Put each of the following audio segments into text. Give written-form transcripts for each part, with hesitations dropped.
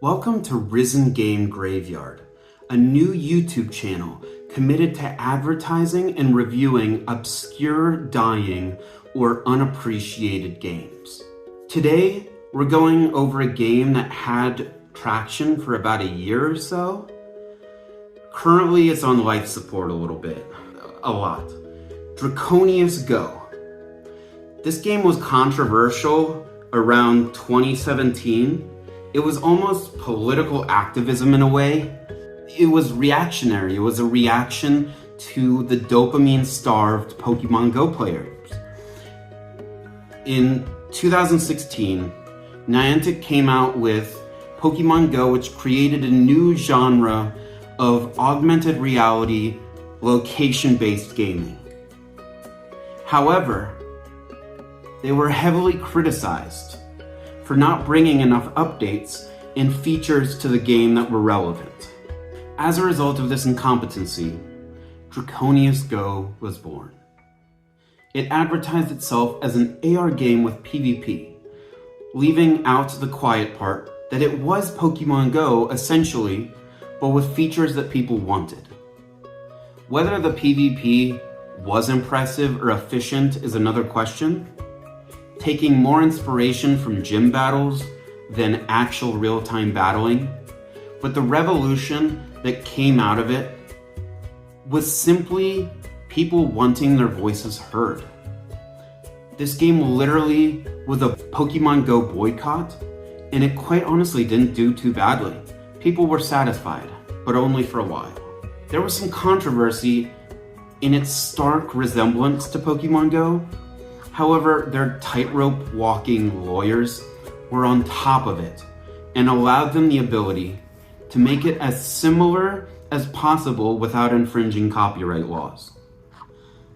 Welcome to Risen Game Graveyard, a new YouTube channel committed to advertising and reviewing obscure, dying, or unappreciated games. Today, we're going over a game that had traction for about a year or so. Currently, it's on life support a lot. Draconius GO. This game was controversial around 2017. It was almost political activism in a way. It was reactionary. It was a reaction to the dopamine-starved Pokemon Go players. In 2016, Niantic came out with Pokemon Go, which created a new genre of augmented reality, location-based gaming. However, they were heavily criticized for not bringing enough updates and features to the game that were relevant. As a result of this incompetency, Draconius GO was born. It advertised itself as an AR game with PvP, leaving out the quiet part that it was Pokemon Go essentially, but with features that people wanted. Whether the PvP was impressive or efficient is another question, taking more inspiration from gym battles than actual real-time battling, but the revolution that came out of it was simply people wanting their voices heard. This game literally was a Pokemon Go boycott, and it quite honestly didn't do too badly. People were satisfied, but only for a while. There was some controversy in its stark resemblance to Pokemon Go. However, their tightrope walking lawyers were on top of it and allowed them the ability to make it as similar as possible without infringing copyright laws.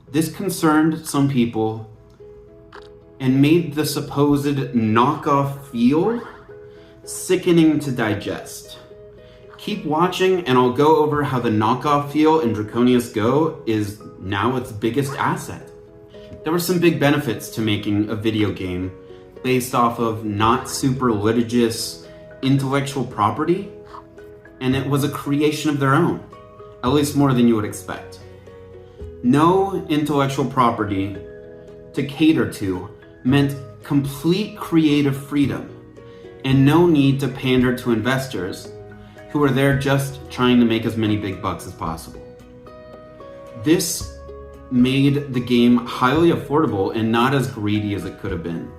This concerned some people and made the supposed knockoff feel sickening to digest. Keep watching and I'll go over how the knockoff feel in Draconius GO is now its biggest asset. There were some big benefits to making a video game based off of not super litigious intellectual property, and it was a creation of their own, at least more than you would expect. No intellectual property to cater to meant complete creative freedom and no need to pander to investors who are there just trying to make as many big bucks as possible. This made the game highly affordable and not as greedy as it could have been.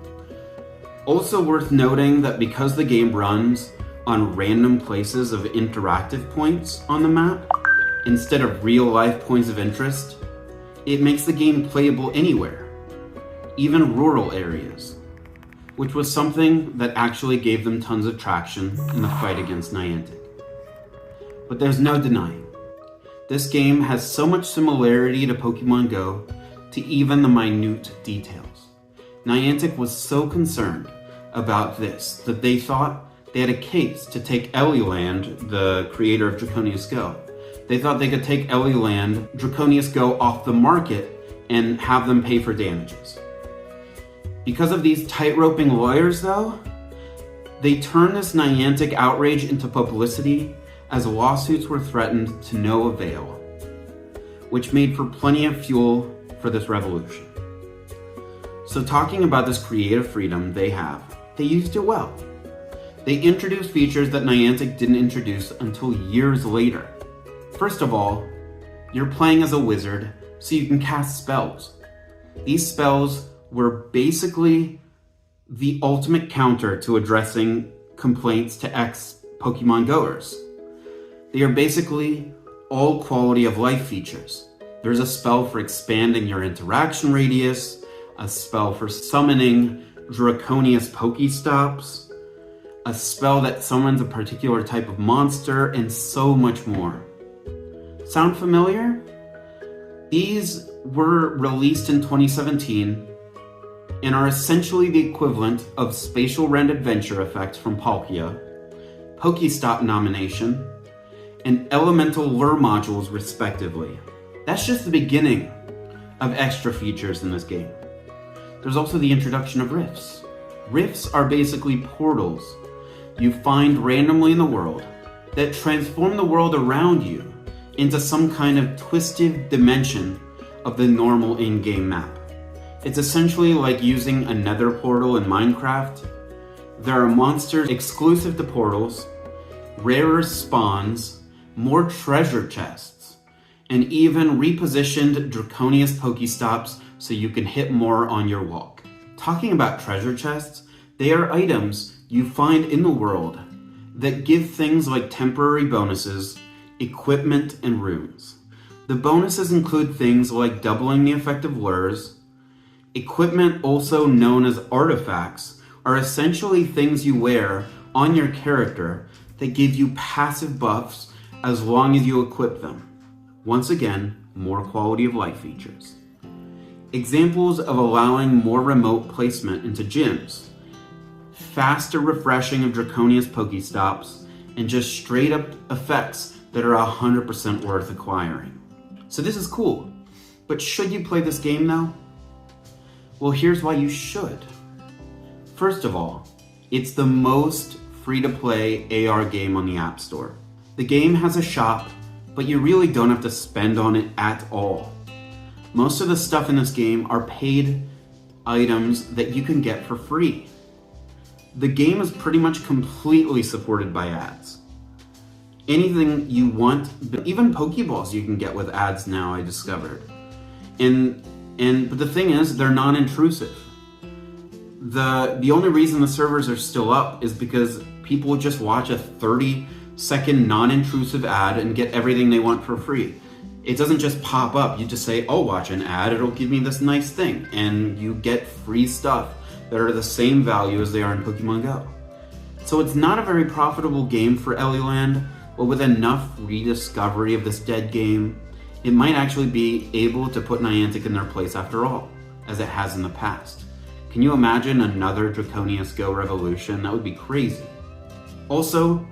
Also worth noting that because the game runs on random places of interactive points on the map, instead of real-life points of interest, it makes the game playable anywhere, even rural areas, which was something that actually gave them tons of traction in the fight against Niantic. But there's no denying, this game has so much similarity to Pokemon Go to even the minute details. Niantic was so concerned about this that they thought they had a case to take Eliland, the creator of Draconius GO. They thought they could take Eliland, Draconius GO off the market and have them pay for damages. Because of these tight-roping lawyers though, they turned this Niantic outrage into publicity as lawsuits were threatened to no avail, which made for plenty of fuel for this revolution. So talking about this creative freedom they used it well. They introduced features that Niantic didn't introduce until years later. First of all, you're playing as a wizard, so you can cast spells. These spells were basically the ultimate counter to addressing complaints to ex-Pokemon Goers. They are basically all quality of life features. There's a spell for expanding your interaction radius, a spell for summoning Draconius Pokestops, a spell that summons a particular type of monster, and so much more. Sound familiar? These were released in 2017 and are essentially the equivalent of Spatial Rend Adventure effects from Palkia, Pokestop nomination, and elemental lure modules respectively. That's just the beginning of extra features in this game. There's also the introduction of rifts. Rifts are basically portals you find randomly in the world that transform the world around you into some kind of twisted dimension of the normal in-game map. It's essentially like using a nether portal in Minecraft. There are monsters exclusive to portals, rarer spawns, more treasure chests, and even repositioned Draconius Pokestops so you can hit more on your walk. Talking about treasure chests, they are items you find in the world that give things like temporary bonuses, equipment, and runes. The bonuses include things like doubling the effect of lures. Equipment, also known as artifacts, are essentially things you wear on your character that give you passive buffs as long as you equip them. Once again, more quality of life features. Examples of allowing more remote placement into gyms, faster refreshing of Draconius Pokestops, and just straight up effects that are 100% worth acquiring. So this is cool, but should you play this game now? Well, here's why you should. First of all, it's the most free-to-play AR game on the App Store. The game has a shop, but you really don't have to spend on it at all. Most of the stuff in this game are paid items that you can get for free. The game is pretty much completely supported by ads. Anything you want, even Pokeballs you can get with ads now, I discovered. But the thing is, they're non-intrusive. The only reason the servers are still up is because people just watch a 30-second non-intrusive ad and get everything they want for free. It doesn't just pop up. You just say, oh, watch an ad, it'll give me this nice thing. And you get free stuff that are the same value as they are in Pokemon Go. So it's not a very profitable game for Ellieland, but with enough rediscovery of this dead game, it might actually be able to put Niantic in their place after all, as it has in the past. Can you imagine another Draconius GO revolution? That would be crazy. Also,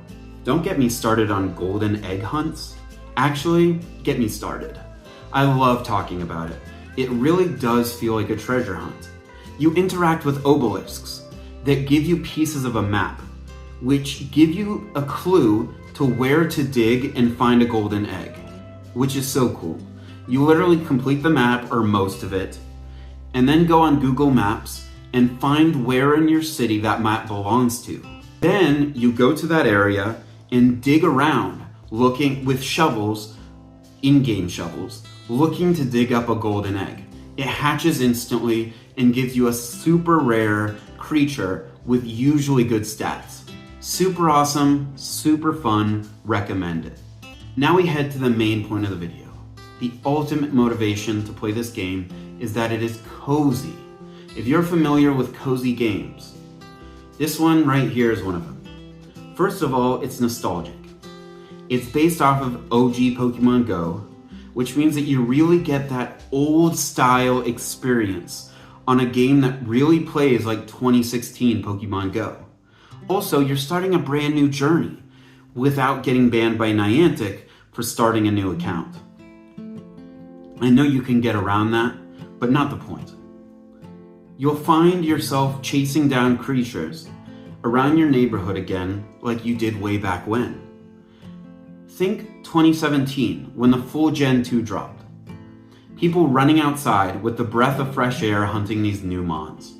don't get me started on golden egg hunts. Actually, get me started. I love talking about it. It really does feel like a treasure hunt. You interact with obelisks that give you pieces of a map, which give you a clue to where to dig and find a golden egg, which is so cool. You literally complete the map, or most of it, and then go on Google Maps and find where in your city that map belongs to. Then you go to that area and dig around, looking with shovels, in-game shovels, looking to dig up a golden egg. It hatches instantly and gives you a super rare creature with usually good stats. Super awesome, super fun, recommend it. Now we head to the main point of the video. The ultimate motivation to play this game is that it is cozy. If you're familiar with cozy games, this one right here is one of them. First of all, it's nostalgic. It's based off of OG Pokemon Go, which means that you really get that old style experience on a game that really plays like 2016 Pokemon Go. Also, you're starting a brand new journey without getting banned by Niantic for starting a new account. I know you can get around that, but not the point. You'll find yourself chasing down creatures around your neighborhood again like you did way back when. Think 2017, when the full Gen 2 dropped. People running outside with the breath of fresh air hunting these new mons.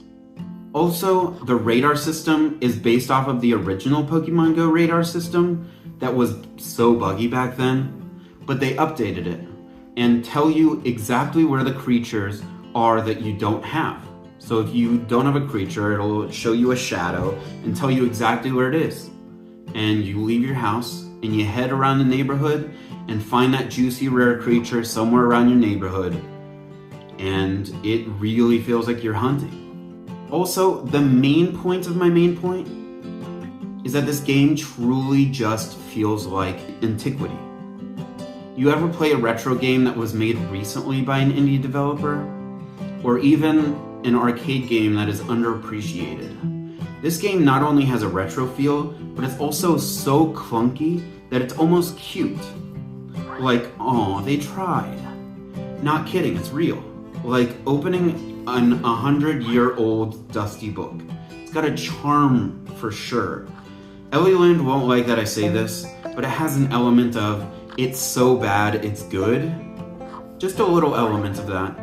Also, the radar system is based off of the original Pokemon Go radar system that was so buggy back then, but they updated it and tell you exactly where the creatures are that you don't have. So if you don't have a creature, it'll show you a shadow and tell you exactly where it is. And you leave your house and you head around the neighborhood and find that juicy rare creature somewhere around your neighborhood, and it really feels like you're hunting. Also, the main point of my main point is that this game truly just feels like antiquity. You ever play a retro game that was made recently by an indie developer? Or even an arcade game that is underappreciated? This game not only has a retro feel, but it's also so clunky that it's almost cute. Like, oh, they tried. Not kidding, it's real. Like opening an 100-year-old dusty book. It's got a charm for sure. Ellieland won't like that I say this, but it has an element of, it's so bad, it's good. Just a little element of that,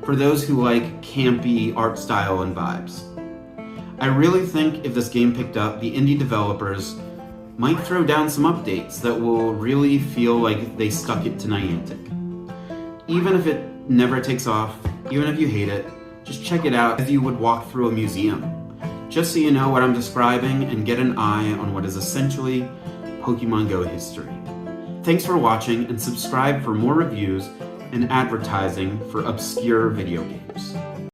for those who like campy art style and vibes. I really think if this game picked up, the indie developers might throw down some updates that will really feel like they stuck it to Niantic. Even if it never takes off, even if you hate it, just check it out as you would walk through a museum, just so you know what I'm describing and get an eye on what is essentially Pokemon Go history. Thanks for watching, and subscribe for more reviews and advertising for obscure video games.